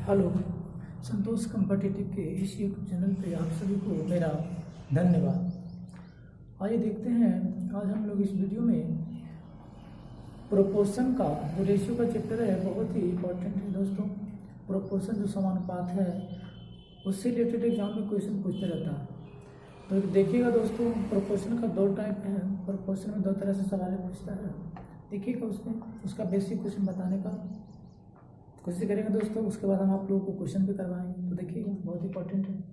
Hello, संतोष competitive के इस YouTube channel पे आप सभी को मेरा धन्यवाद। आइए देखते हैं आज हम लोग इस वीडियो में प्रोपोर्शन का जो रेशियो का चैप्टर है बहुत ही इम्पोर्टेंट है दोस्तों। प्रोपोर्शन जो समानुपात है उससे रिलेटेड एग्जाम में क्वेश्चन पूछते रहता है। तो देखिएगा दोस्तों, प्रोपोर्शन का दो टाइप है। प्रोपोर्शन में दो तरह से सवाल पूछता है। देखिएगा उसमें उसका बेसिक क्वेश्चन बताने का कोशिश करेंगे दोस्तों। उसके बाद हम आप लोगों को क्वेश्चन भी करवाएंगे। तो देखिएगा बहुत इंपॉर्टेंट है,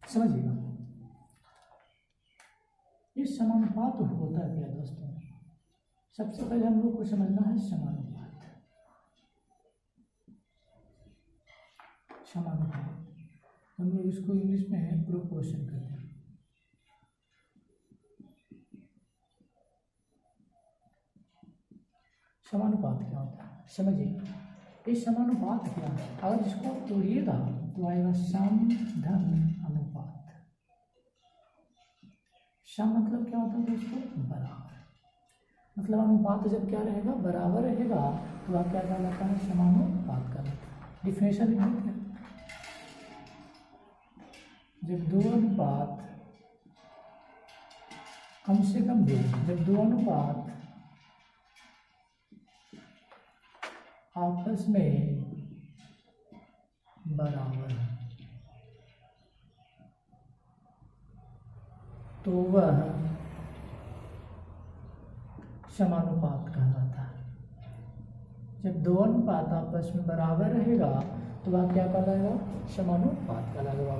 समझिएगा। ये समानुपात होता है क्या दोस्तों? सबसे पहले हम लोग को समझना है समानुपात। समानुपात हम लोग इसको इंग्लिश में प्रोपोर्शन कहते हैं। समानुपात क्या होता है समझिए। ये समानुपात क्या है? अगर इसको तोड़िएगा तो आएगा सम धन अनुपात। सम मतलब क्या होता है दोस्तों? बराबर। मतलब अनुपात जब क्या रहेगा? बराबर रहेगा तो वह क्या कहलाता है? समानुपात कहलाता है। डिफिनेशन लिख देते हैं। जब दो अनुपात कम से कम दो, जब दो अनुपात आपस में बराबर है तो वह समानुपात कहलाता है। जब दो अनुपात आपस में बराबर रहेगा तो वह क्या कहलाएगा? समानुपात कहलाएगा।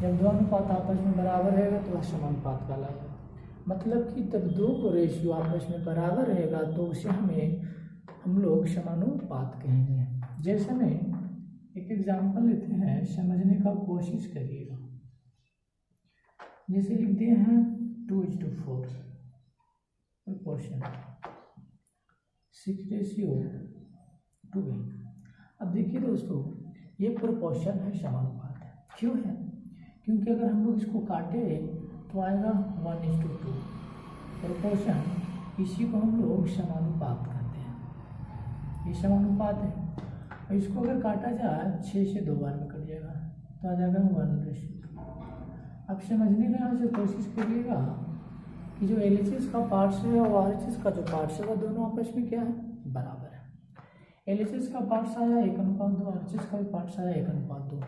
जब दो अनुपात आपस में बराबर रहेगा तो वह समानुपात कहलाएगा। मतलब कि तब दो को रेशियो आपस में बराबर रहेगा तो उसे हम लोग समानुपात कहेंगे। जैसे में एक एग्जाम्पल लेते हैं, समझने का कोशिश करिएगा। जैसे लिख दिए हैं 2:4 प्रोपोर्शन 6:2। अब देखिए दोस्तों, ये प्रोपोर्शन है, समानुपात है। क्यों है? क्योंकि अगर हम लोग इसको काटे तो आएगा 1:2 प्रोपोर्शन। इसी को हम लोग समानुपात कहते हैं। ये समानुपात है। और इसको अगर काटा जाए 6 से 2 बार में कट जाएगा तो आ जाएगा 1:2। अब समझने का यहाँ से कोशिश करिएगा कि जो LHS का पार्ट्स है और RHS का जो पार्ट्स है वह दोनों आपस में क्या है? बराबर है। LHS का पार्ट्स आया 1:2, RHS का भी पार्ट्स आया 1:2,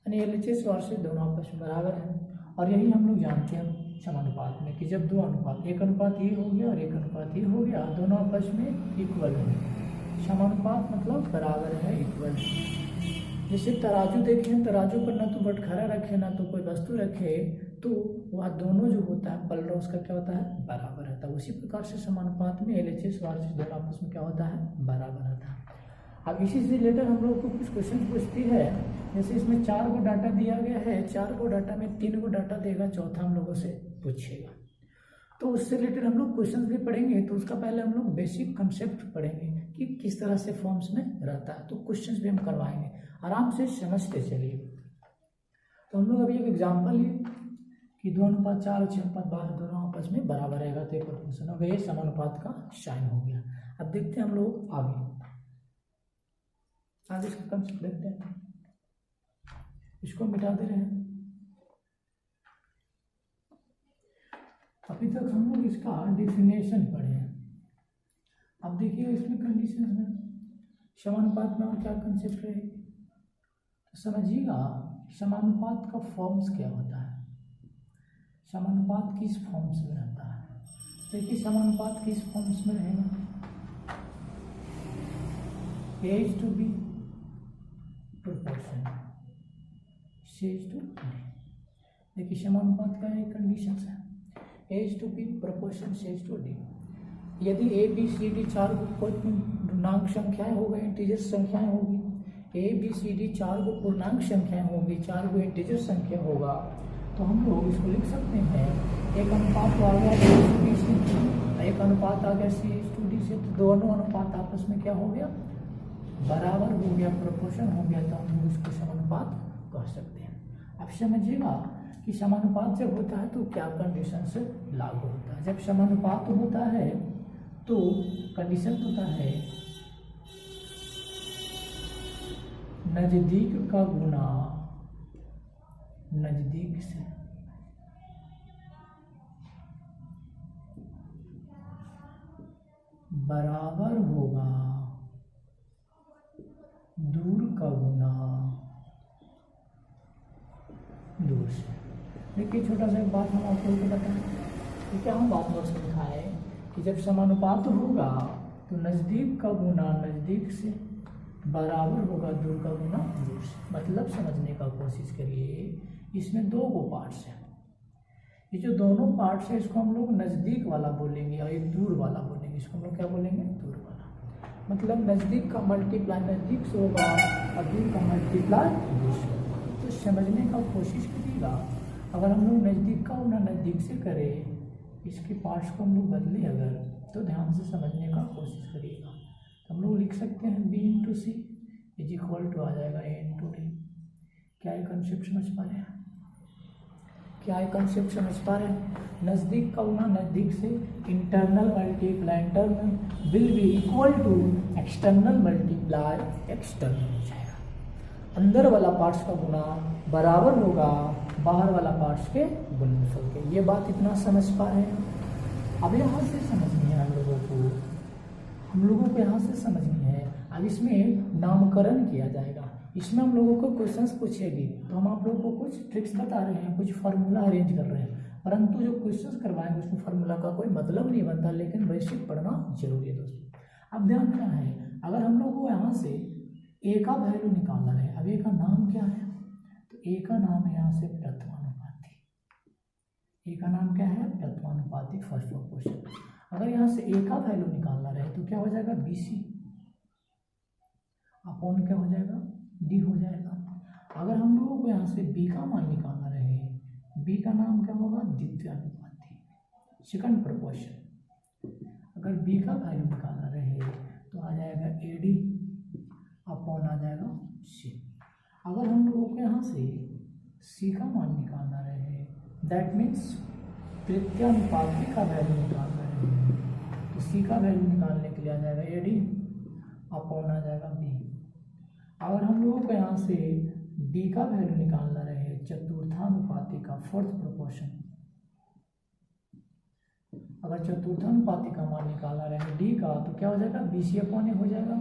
यानी LHS और RHS दोनों आपस में बराबर है। और यही हम लोग जानते हैं समानुपात में कि जब दो अनुपात, एक अनुपात ये हो गया और एक अनुपात ये हो गया, दोनों आपस में इक्वल है। समानुपात मतलब बराबर है, इक्वल है। जैसे तराजू देखें, तराजू पर ना तो बटखरा रखे ना तो कोई वस्तु रखे तो वह दोनों जो होता है पलड़ा उसका क्या होता है? बराबर रहता है। उसी प्रकार से समानुपात में LHS और RHS दोनों आपस में क्या होता है? बराबर रहता है। अब इसी से रिलेटेड हम लोग को कुछ क्वेश्चन पूछती है। जैसे इसमें 4 गो डाटा दिया गया है, 4 गो डाटा में 3 गो डाटा देगा, चौथा हम लोगों से पूछेगा। तो उससे रिलेटेड हम लोग क्वेश्चन भी पढ़ेंगे। तो उसका पहले हम लोग बेसिक कंसेप्ट पढ़ेंगे कि किस तरह से फॉर्म्स में रहता है। तो क्वेश्चन भी हम करवाएंगे, आराम से समझते चलिए। तो हम लोग अभी एक एग्जाम्पल लिए कि 2:4 और 6:12 दोनों आपस में बराबर रहेगा तो एक प्रोपोर्शन हो गया। ये समानुपात का साइन हो गया। अब देखते हैं हम लोग आगे इसका कंसेप्ट देखते हैं। इसको मिटा दे रहे हैं। अभी तक हम लोग इसका डिफिनेशन पढ़े हैं। अब देखिए इसमें कंडीशन है समानुपात में और क्या कंसेप्ट रहेगी तो समझिएगा। समानुपात का फॉर्म्स क्या होता है? समानुपात किस फॉर्म्स में रहता है? देखिए समानुपात किस फॉर्म्स में रहेगा? A:B proportion C:D। देखिए समानुपात का एक कंडीशन है A:B प्रोपोर्शन C:D। यदि ABCD 4 पूर्णांक संख्याएं हो गई, इंटीजर संख्याएं होगी। ABCD 4 पूर्णांक संख्याएं होगी, 4 इंटीजर संख्या होगा तो हम लोग इसको लिख सकते हैं। एक अनुपात तो आ गया A:B से, एक अनुपात आ गया C:D से, तो दोनों अनुपात आपस में क्या हो गया? बराबर हो गया, प्रोपोर्शन हो गया। तो हम लोग इसको समानुपात कह सकते हैं। अब समझिएगा कि समानुपात जब होता है तो क्या कंडीशन से लागू होता है। जब समानुपात होता है तो कंडीशन होता है नजदीक का गुना नजदीक से बराबर होगा दूर का गुना दूर से। देखिए छोटा सा एक बात हम आपको बताएं कि क्या हम बात बस लिखा है कि जब समानुपात होगा तो नज़दीक का गुना नज़दीक से बराबर होगा दूर का गुना दूर से। मतलब समझने का कोशिश करिए, इसमें दो को पार्ट्स हैं। ये जो दोनों पार्ट्स है इसको हम लोग नज़दीक वाला बोलेंगे और एक दूर वाला बोलेंगे। इसको हम लोग क्या बोलेंगे? दूर वाला। मतलब नज़दीक का मल्टीप्लाई नज़दीक से होगा और दूर का मल्टीप्लाई दूर से होगा। तो समझने का कोशिश करिएगा, अगर हम लोग नज़दीक का गुना नज़दीक से करें, इसके पार्ट्स को हम लोग बदले अगर, तो ध्यान से समझने का कोशिश करिएगा। तो हम लोग लिख सकते हैं b into C is equal to आ जाएगा a इंटू डी। क्या ये कंसेप्ट समझ पा रहे हैं? क्या ये कंसेप्ट समझ पा रहे हैं? नज़दीक का गुना नज़दीक से, internal multiply internal will be equal to external multiply external हो जाएगा। अंदर वाला पार्ट्स का गुना बराबर होगा बाहर वाला पार्ट्स के गुणनफल के। ये बात इतना समझ पा रहे हैं? अब यहाँ से समझनी है हम लोगों को यहाँ से समझनी है। अब इसमें नामकरण किया जाएगा। इसमें हम लोगों को क्वेश्चंस पूछेगी तो हम आप लोगों को कुछ ट्रिक्स बता रहे हैं, कुछ फार्मूला अरेंज कर रहे हैं, परंतु जो क्वेश्चंस करवाएंगे उसमें फार्मूला का कोई मतलब नहीं बनता, लेकिन बेसिक पढ़ना जरूरी है दोस्तों। अब ध्यान देना है, अगर हम लोग को यहाँ से ए का वैल्यू निकालना है, अब ए का नाम क्या है? तो ए का नाम है यहाँ से प्रथमानुपाती। ए का नाम क्या है? प्रथमानुपाती, फर्स्ट प्रोपोर्शन। अगर यहाँ से ए का वैल्यू निकालना रहे तो क्या हो जाएगा? बी सी अपॉन क्या हो जाएगा? डी हो जाएगा। अगर हम लोगों को यहाँ से बी का मान निकालना रहे, बी का नाम क्या होगा? द्वितीयानुपाती, सेकंड प्रोपोर्शन। अगर बी का वैल्यू निकालना रहे तो आ जाएगा ए डी अपॉन आ जाएगा सी। अगर हम लोगों को यहाँ से सी का मान निकालना रहे, दैट मीन्स तृतीयानुपाती का वैल्यू निकालना रहे, तो सी का वैल्यू निकालने के लिए आ जाएगा ए डी अपॉन आ जाएगा बी। अगर हम लोगों को यहाँ से डी का वैल्यू निकालना रहे, चतुर्थानुपाती का, फोर्थ प्रोपोर्शन, अगर चतुर्थानुपाती का मान निकालना रहे डी का तो क्या हो जाएगा? बी सी अपॉन ए हो जाएगा,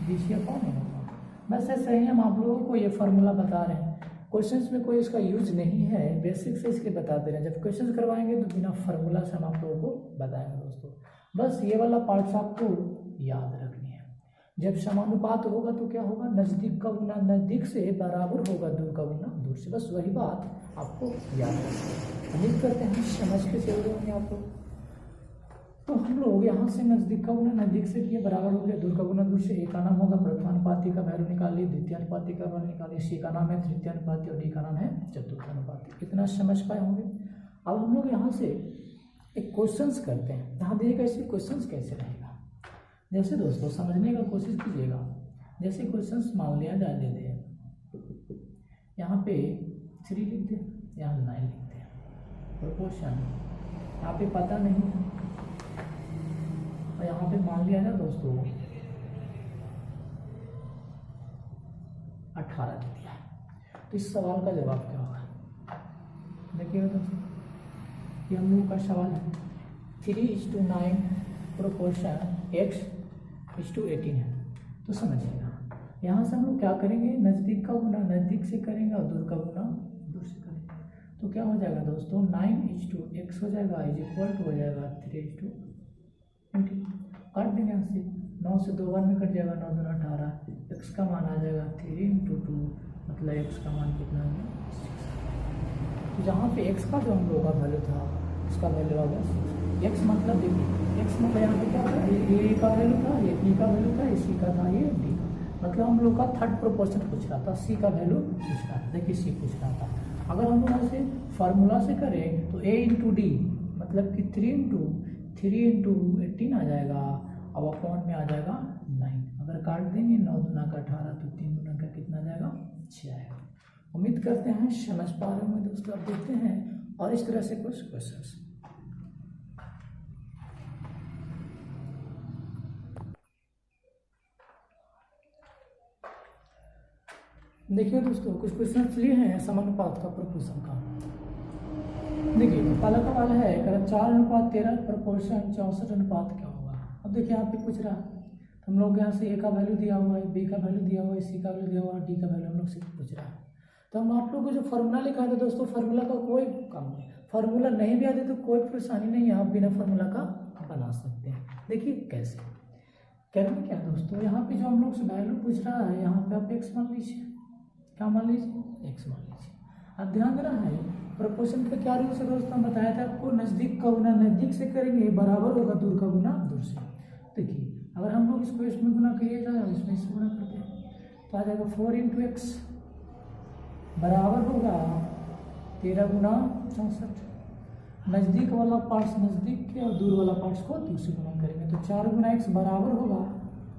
बी सी अपॉन ए होगा। बस ऐसे ही हम आप लोगों को ये फार्मूला बता रहे हैं। क्वेश्चंस में कोई इसका यूज नहीं है, बेसिक से इसके बता दे रहे हैं। जब क्वेश्चंस करवाएंगे तो बिना फार्मूला से हम आप लोगों को बताएंगे दोस्तों। बस ये वाला पार्ट्स आपको याद रखनी है। जब समानुपात होगा तो क्या होगा? नज़दीक का गुना नज़दीक से बराबर होगा दूर का गुना दूर से। बस वही बात आपको याद रखनी है। उम्मीद करते हैं समझ के चल रहे होंगे आप लोग। तो हम लोग यहाँ से नज़दीक का गुना नज़दीक से किए बराबर हो गया दूर का गुना दूर से। ए का नाम होगा प्रथमानुपाती का वैल्यू निकालिए, द्वितीयानुपाती का वैल्यू निकालिए, सी का नाम है तृतीयानुपाती और डी का नाम है चतुर्थानुपाती। इतना समझ पाए होंगे। अब हम लोग यहाँ से एक क्वेश्चंस करते हैं। ध्यान दीजिएगा इसमें क्वेश्चंस कैसे रहेगा। जैसे दोस्तों समझने का कोशिश कीजिएगा, जैसे क्वेश्चंस मान लिया जाए दे दे, यहाँ पे 3 लिख दे, यहाँ 9 लिख दे, प्रोपोर्शन यहाँ पे पता नहीं है, और यहाँ पे मान लिया जाए दोस्तों 18 दे दिया है। तो इस सवाल का जवाब क्या होगा? देखिएगा दोस्तों, ये हम लोगों का सवाल है 3:9 प्रोपोर्शन x:18 है। तो समझिएगा यहाँ से हम लोग क्या करेंगे? नज़दीक का गुना नज़दीक से करेंगे और दूर का गुना दूर से करेंगे। तो क्या हो जाएगा दोस्तों? 9:x हो जाएगा इज इक्वल टू हो जाएगा 3:18। काट देंगे यहाँ से, 9 से 2 बार में कट जाएगा, 9 दूना 18। x का मान आ जाएगा 3 × 2, मतलब x का मान कितना है? 6। तो जहाँ पे x का जो हम लोगों का वैल्यू था उसका वैल्यू आ गया 6। x मतलब देखिए, x मतलब यहाँ पे क्या था? ये का वैल्यू था, ये b का वैल्यू था, ये c का था, ये d का। मतलब हम लोग का थर्ड प्रोपोर्शन पूछ रहा था, c का वैल्यू पूछ रहा था। देखिए c पूछ रहा था। अगर हम लोग यहाँ से फार्मूला से करें तो a × d मतलब कि 3 × 18 आ जाएगा, अब अपॉन में आ जाएगा 9। अगर काट देंगे 9 दूना का 18, तो 3 दूना का कितना आ जाएगा? 6 आएगा। उम्मीद करते हैं समझ पा रहे होंगे दोस्तों। अब देखते हैं और इस तरह से कुछ क्वेश्चंस। देखिए दोस्तों, कुछ क्वेश्चन लिए हैं समानुपात का प्रोपोर्शन का। देखिए पहला सवाल है, 4:13 प्रोपोर्शन 64 क्या होगा। अब देखिए यहाँ पे पूछ रहा है, तो हम लोग यहाँ से ए का वैल्यू दिया हुआ है, बी का वैल्यू दिया हुआ है, सी का वैल्यू दिया हुआ है, डी का वैल्यू हम लोग से पूछ रहा है। तो हम आप लोग को जो फार्मूला लिखा है दोस्तों, फार्मूला का कोई काम नहीं, फार्मूला नहीं भी आते तो कोई परेशानी नहीं है, आप बिना फार्मूला का बना सकते हैं। देखिए कैसे करना क्या दोस्तों, यहाँ पे जो हम लोग से वैल्यू पूछ रहा है, यहाँ पे आप एक्स मान लीजिए। क्या मान लीजिए? एक्स मान लीजिए। अब ध्यान देना है, प्रोपोर्शन का क्या रूल से दोस्तों बताया था आपको, नज़दीक का गुना नज़दीक से करेंगे बराबर होगा दूर का गुना दूर से। देखिए अगर हम लोग इसको इसमें गुना करिए जाए, इसमें इससे गुना करते हैं तो आ जाएगा 4 × x बराबर होगा 13 गुना 64। नज़दीक वाला पार्ट्स नज़दीक के और दूर वाला पार्ट्स को दूर से गुना करेंगे तो 4 गुना x बराबर होगा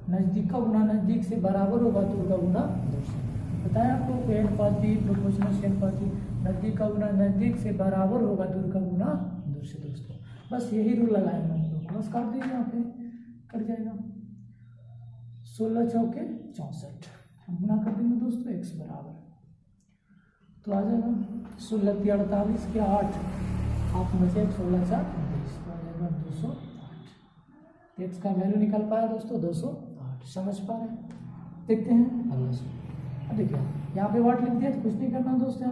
नज़दीक का गुना नज़दीक से बराबर होगा दूर का गुना दूर से। बताया आपको अनुपाती प्रोपोर्शनल से अनुपाती, नज़दीक का गुना नज़दीक से बराबर होगा दूर का गुना दूर से। दोस्तों बस यही रूल लगाएंगे हम लोग, बस काट दीजिए यहाँ पे, कट जाएगा 16 चौके 64, हम गुना कर देंगे दोस्तों x बराबर, तो आ जाएगा 16 × 48 के 8, 8 में से 16 × 4 20, तो आ जाएगा 208। x का वैल्यू निकल पाया दोस्तों 208। समझ पा रहे हैं? देखते हैं अगला सवाल। अब देखिए यहाँ पे वाट लिख दिया तो कुछ नहीं करना दोस्तों,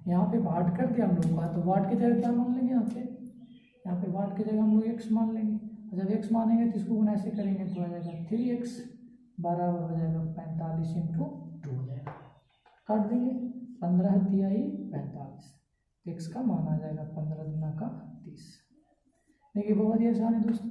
यहाँ पे वाट कर दिया हम लोग का, तो वाट की जगह क्या मान लेंगे, यहाँ पे वाट की जगह हम लोग x मान लेंगे। जब x मानेंगे तो इसको गुना ऐसे करेंगे तो आ जाएगा 3x बराबर हो जाएगा 45 × 2 हो जाएगा, काट देंगे 15 तिहाई 45, x का मान आ जाएगा 15 दूना का 30। देखिए बहुत ही आसान है दोस्तों,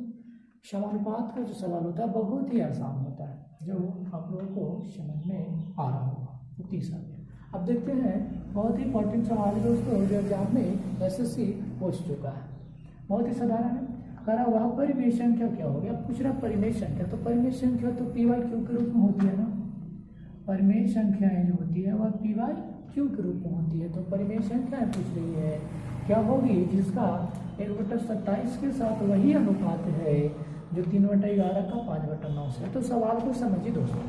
समानुपात का जो सवाल होता है बहुत ही आसान होता है, जो आप लोगों को समझ में आ रहा होगा। तो 30 आ गया। अब देखते हैं बहुत ही इंपॉर्टेंट सवाल है दोस्तों, जो एग्जाम में SSC पूछ चुका है, बहुत ही साधारण है। कह रहा वह परिमेय संख्या क्या हो गया, पूछ रहा परिमेय संख्या, तो परिमेय संख्या तो p/q के रूप में होती है ना, परिमेय संख्याएं जो होती है वह p/q के रूप में होती है। तो परिमेय संख्याएं पूछ रही है क्या होगी, जिसका 1/27 के साथ वही अनुपात है जो 3/11 का 5/9 से। तो सवाल को समझिए दोस्तों,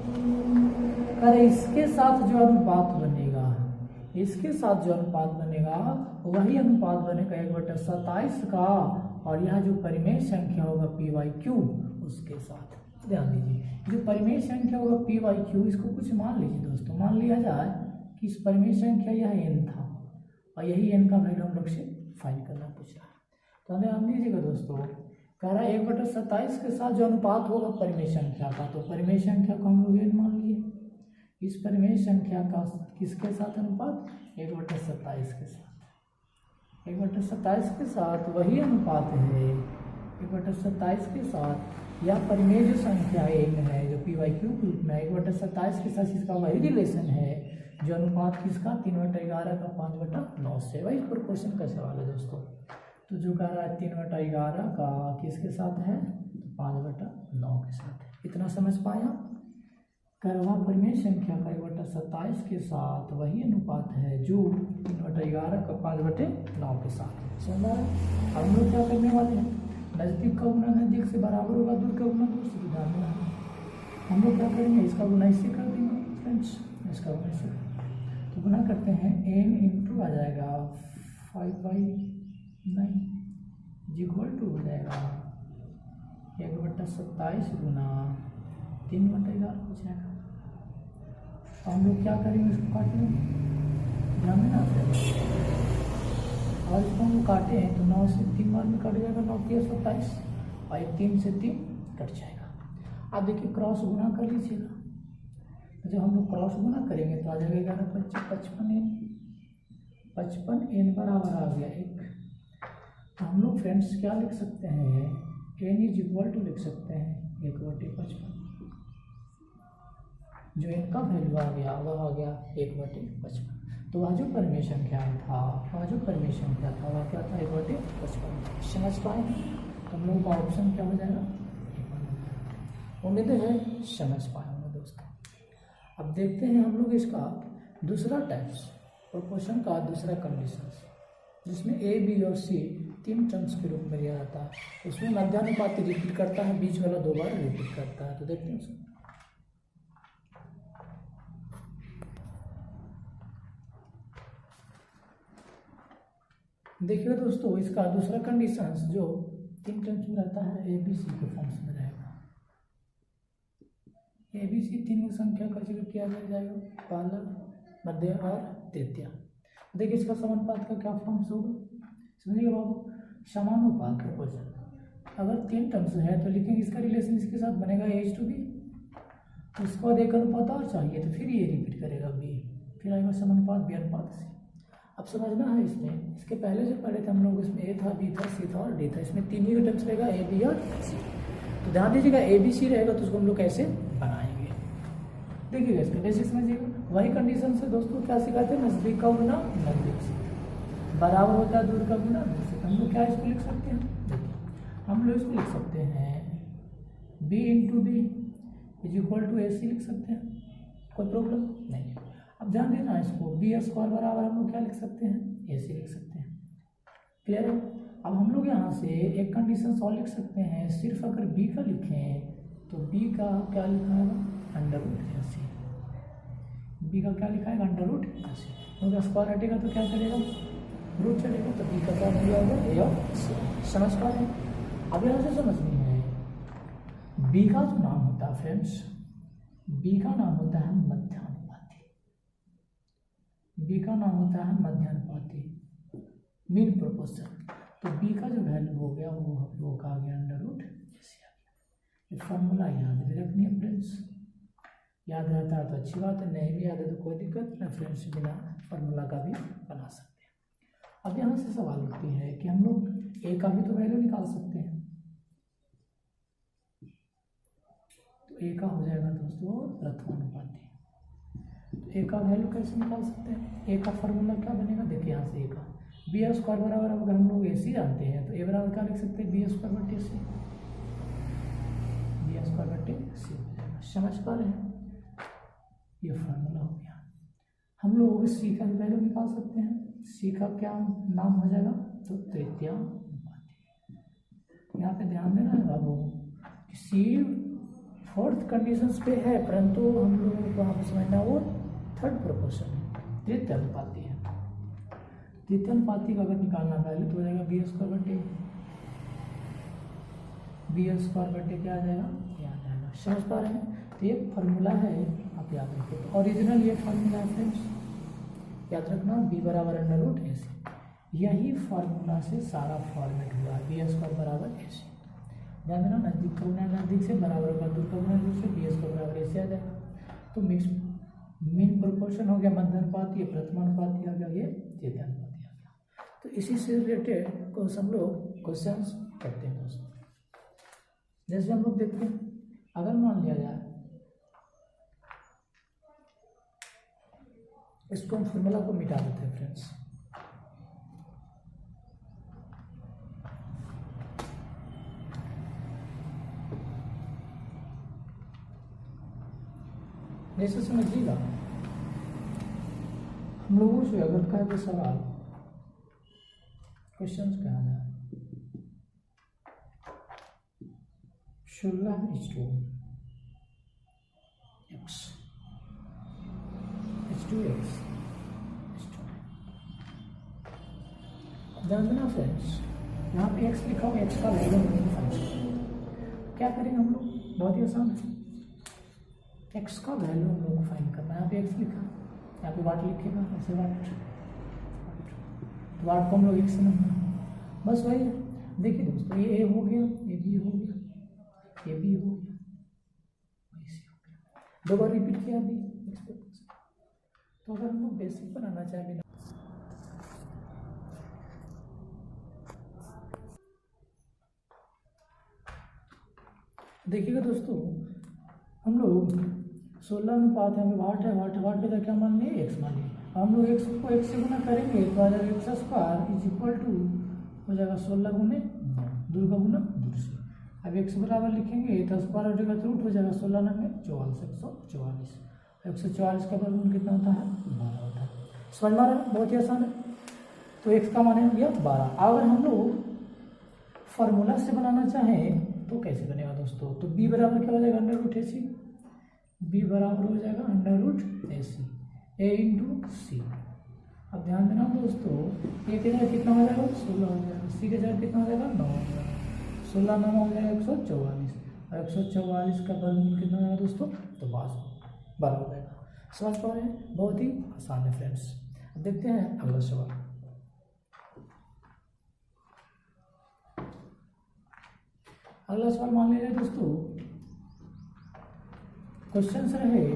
अरे इसके साथ जो अनुपात बनेगा, इसके साथ जो अनुपात बनेगा वही अनुपात बनेगा 1/27 का, और यह जो परिमेय संख्या होगा p/q उसके साथ। ध्यान दीजिए जो परिमेय संख्या होगा p/q, इसको कुछ मान लीजिए दोस्तों, मान लिया जाए कि इस परिमेय संख्या यह n था और यही n का वैल्यू हम लोग से फाइंड करना पूछ रहा है। तो हमें ध्यान दीजिएगा दोस्तों, कह रहा है 1/27 के साथ जो अनुपात होगा परिमेय संख्या का, तो परिमेय संख्या को हम लोग n मान लिए। इस परिमेय संख्या का किसके साथ अनुपात, 1/27 के साथ, 1/27 के साथ वही अनुपात है, 1/27 के साथ यह परिमेय जो संख्या n है जो p/q के रूप में 1/27 के साथ इसका वही रिलेशन है जो अनुपात किसका 3/11 का 5/9 से। वही प्रोपोर्शन का सवाल है दोस्तों। तो जो कह रहा है 3/11 का किसके साथ है, 5/9 के साथ। इतना समझ पाया। करवा परिमेय संख्या का 1/27 के साथ वही अनुपात है जो 3/11 का 5/9 के साथ। समझ रहा है? हम लोग क्या करने वाले हैं, नज़दीक का गुना नज़दीक से बराबर होगा दूर का गुना दूर से। ध्यान देना हम लोग क्या करेंगे, इसका गुना इससे कर देंगे फ्रेंड्स, इसका गुना इससे। तो गुना करते हैं n × आ जाएगा 5/9 = हो जाएगा 1/27 गुना 3/11 हो जाएगा। तो हम लोग क्या करेंगे, इसको काटेंगे, ध्यान में ना और इसको हम लोग काटे हैं तो 9 से 3 बार में कट जाएगा, 9 × 27 और 3 से 3 कट जाएगा। अब देखिए क्रॉस गुना कर लीजिएगा, तो जब हम लोग क्रॉस गुना करेंगे तो आ जाएगा 11×5 = 55n, 55n बराबर आ गया 1। तो हम लोग फ्रेंड्स क्या लिख सकते हैं, n = लिख सकते हैं 1/55, जो n का वैल्यू आ गया वह आ गया 1/55। तो वह जो परिमेय संख्या था, वह क्या था 1/55। समझ पाए? तो हम लोगों का ऑप्शन क्या हो जाएगा, उम्मीद है समझ पाए होंगे दोस्तों। अब देखते हैं हम लोग इसका दूसरा टाइप्स प्रोपोर्शन का दूसरा कंडीशन, जिसमें a, b और c 3 टर्म्स के रूप में लिया जाता है। उसमें मध्यानुपाती रिपीट करता है, बीच वाला 2 बार रिपीट करता है। तो देखते हैं देखिएगा दोस्तों, इसका दूसरा कंडीशन जो 3 टर्म्स में रहता है ए बी सी के फॉर्म्स में रहेगा। ए बी सी 3 संख्या का जिक्र किया जाएगा, पहला, मध्य और तृतीय। देखिए इसका समानुपात का क्या फॉर्म्स होगा, समझिएगा बाबू। समानुपात प्रोपोर्शन अगर 3 टर्म्स है तो लिखेंगे इसका रिलेशन इसके साथ बनेगा A:B। उसके बाद एक अनुपात और चाहिए तो फिर ये रिपीट करेगा B, फिर आएगा समानुपात B अनुपात C। अब समझना है इसमें, इसके पहले जो पढ़े थे हम लोग, इसमें A था, B था, C था और D था। इसमें 3 ही टर्म्स रहेगा A, B और C। तो ध्यान दीजिएगा A, B, C रहेगा तो उसको हम लोग कैसे बनाएंगे, देखिएगा इसमें बेसिक समझिएगा। वही कंडीशन से दोस्तों क्या सिखाते हैं, नजदीक का गुना नजदीक से, बराबर होता है दूर का गुना दूर से। हम लोग क्या इसको लिख सकते हैं, देखिए हम लोग इसको लिख सकते हैं B × B = AC लिख सकते हैं, कोई प्रॉब्लम नहीं है। अब ध्यान देना इसको, B² बराबर हम लोग क्या लिख सकते हैं, AC लिख सकते हैं। क्लियर है। अब हम लोग यहाँ से एक कंडीशन और लिख सकते हैं, सिर्फ अगर B का लिखें तो B का क्या लिखा है, √AC। B का क्या लिखा है, √AC। क्योंकि स्क्वायर हटेगा तो क्या चलेगा, रूट चलेगा, तो B का क्या दिया होगा, A और C। समझ पा रहे हैं। अब यहाँ से समझनी है, B का जो नाम होता है फ्रेंड्स, B का नाम होता है मध्यानुपाती। B का नाम होता है मध्यानुपाती, मीन प्रोपोर्शन। तो B का जो वैल्यू हो गया वो हम लोग का आ गया √AC आ गया। ये फॉर्मूला यहाँ पे रखनी है फ्रेंड्स, याद रहता है तो अच्छी बात है, नहीं भी याद है तो कोई दिक्कत नहीं फ्रेंड्स, बिना फॉर्मूला का भी बना सकते हैं। अब यहाँ से सवाल उठती है कि हम लोग A का भी तो वैल्यू निकाल सकते हैं, तो A का हो जाएगा दोस्तों प्रथमानुपाती। तो A का वैल्यू कैसे निकाल सकते हैं, A का फॉर्मूला क्या बनेगा, देखिए यहाँ से A का B² बराबर, अगर हम लोग AC जानते हैं तो A बराबर क्या लिख सकते हैं, B²/C, B²/C। समझ पा रहे हैं, ये फार्मूला हो गया। हम लोग C का भी वैल्यू निकाल सकते हैं, C का क्या नाम हो जाएगा, तो तृतीयानुपाती। यहाँ पे ध्यान देना है बाबू, C 4th कंडीशंस पे है, परंतु हम लोगों को वहाँ पे समझना वो 3rd प्रोपोर्शन है, तृतीयानुपाती है। तृतीयानुपाती का अगर निकालना वैल्यू तो हो जाएगा B² क्या आ जाएगा, ये आ जाएगा। समझ पा रहे हैं। तो ये फार्मूला है, आप याद रखिए। तो ओरिजिनल ये फार्मूला है फ्रेंड्स, याद रखना, B बराबर √AC। यही फार्मूला से सारा फॉर्मेट हुआ, B² बराबर AC। ध्यान देना, नजदीक का गुना नजदीक से, बराबर का दूर का गुना दूर से, B² बराबर AC आ जाएगा। तो मिक्स मीन प्रोपोर्शन हो गया मध्यानुपाती, ये प्रथमानुपाती आ गया, ये तृतीयानुपाती आ गया। तो इसी से रिलेटेड कुछ हम लोग क्वेश्चन करते हैं दोस्तों। जैसे हम लोग देखते हैं, अगर मान लिया जाए इसको, हम फॉर्मूला को मिटा देते हैं फ्रेंड्स। जैसे समझिएगा, हम लोगों से अगर कहे तो सवाल क्वेश्चन कहा जाए 16:x ध्यान देना फ्रेंड्स, यहाँ पे x लिखा हुआ, x का वैल्यू क्या करेंगे हम लोग, बहुत ही आसान है। x का वैल्यू हम लोग को फाइंड करना है। यहाँ पे x लिखा, यहाँ पे वाट लिखेगा, ऐसे वाट, तो वाट को हम लोग x समझना, बस वही है। देखिए दोस्तों, ये a हो गया, ये b हो गया, ये b हो गया, c हो गया, 2 बार रिपीट किया अभी। तो अगर हम लोग बेसिक बनाना चाहें, देखिएगा दोस्तों, हम लोग 16 अनुपात है, वाट है, वाट का क्या मान लिए, x मान लिए। हम लोग x को x से गुना करेंगे तो आ जाएगा x² हो जाएगा 16 गुने दूर का गुना दूर से। अब x बराबर लिखेंगे तो स्क्वायर हटेगा तो रूट हो जाएगा, 16 में 144, 144 का वर्गमूल कितना होता है, 12 होता है। समझ में आ रहा है, बहुत ही आसान है। तो x का मान है 12। अगर हम लोग फार्मूला से बनाना चाहें तो कैसे बनेगा दोस्तों, तो b बराबर क्या हो जाएगा, √AC। b बराबर हो जाएगा √AC, a × c। अब ध्यान देना दोस्तों, ए की जगह कितना हो जाएगा 16 हो जाएगा, सी की जगह कितना हो जाएगा 9 हो जाएगा, 16 9 हो जाएगा 144, और 144 का वर्गमूल कितना हो जाएगा दोस्तों, तो 12 हो जाएगा। समझ पा रहे हैं, बहुत ही आसान है फ्रेंड्स। अब देखते हैं अगला सवाल। अगला सवाल मान लीजिए दोस्तों, क्वेश्चन रहे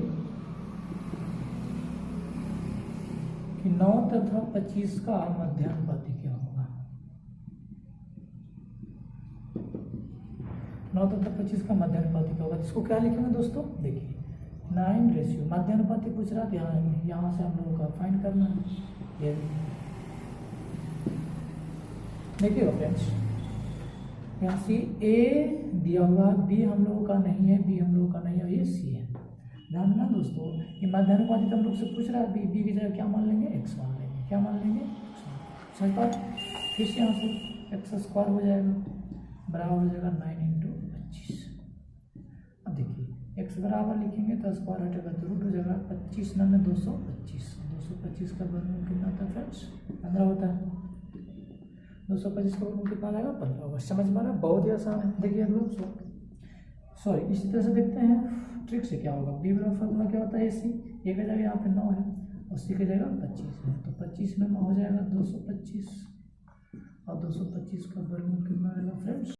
कि 9 तथा 25 का मध्यानुपाती क्या होगा। 9 तथा 25 का मध्यानुपाती क्या होगा, इसको क्या लिखेंगे दोस्तों, देखिए 9 रेशियो मध्यानुपाती पूछ रहा था, यहाँ से हम लोगों का फाइंड करना है। ये देखिएगा फ्रेंड्स, यहाँ से ए दिया हुआ, बी हम लोगों का नहीं है, बी हम लोगों का नहीं है, ये सी है। ध्यान देना दोस्तों, ये मध्यानुपाती हम लोग से पूछ रहा है, बी की जगह क्या मान लेंगे, एक्स मान लेंगे, क्या मान लेंगे, समझ पा रहे, फिर से यहाँ से एक्स स्क्वायर हो जाएगा बराबर हो जाएगा 9 × 25। अब देखिए एक्स बराबर लिखेंगे तो स्क्वायर हटेगा तो रूट हो जाएगा, 25 9 225, 225 का वर्गमूल कितना था फ्रेंड्स, 15 होता है। 225 का वर्गमूल कितना आएगा, 15 होगा। समझ में आ रहा है, बहुत ही आसान है। देखिए लोग सॉरी इसी तरह से देखते हैं ट्रिक से क्या होगा। बी बराबर फॉर्मूला क्या होता है, ए सी, ए का जगह यहाँ पे 9 है और सी का जगह 25 है, तो 25 में 9 हो जाएगा 225, और 225 का वर्गमूल कितना आएगा फ्रेंड्स,